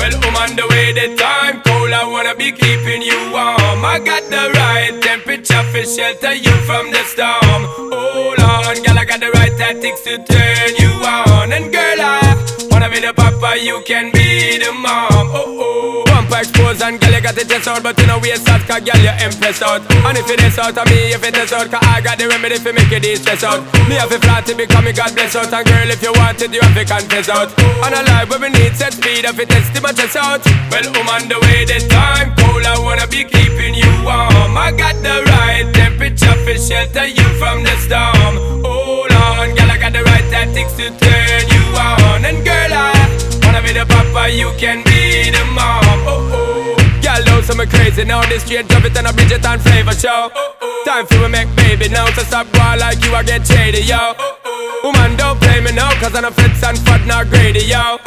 Well, on the way the time cold, I wanna be keeping you warm. I got the right temperature for shelter you from the storm. Hold on, girl, I got the right tactics to turn you on. And girl, I wanna be the papa, you can be the mom. Bumper exposed and girl, you got the chest out, but you know we out, cause girl, you impress out. And if it is out of me, if it is out, cause I got the remedy for make it stress out. Me have a flat to become me God bless out. And girl, if you want it, you have to confess out. And a life where we need set speed, if it is to my chest out. Well, on the way the time cold, I wanna be keeping you warm. I got the right temperature for shelter you from the storm. Hold on, girl, I got the right tactics to turn you on. And girl, I wanna be the papa, you can be the mom. Girl, know some crazy now. This straight drop it and a Bridget and flavor show. Time for we make baby now. So stop going like you, I get shady, yo. Woman, don't play me now, cause I'm a fits and fat, not greedy, yo.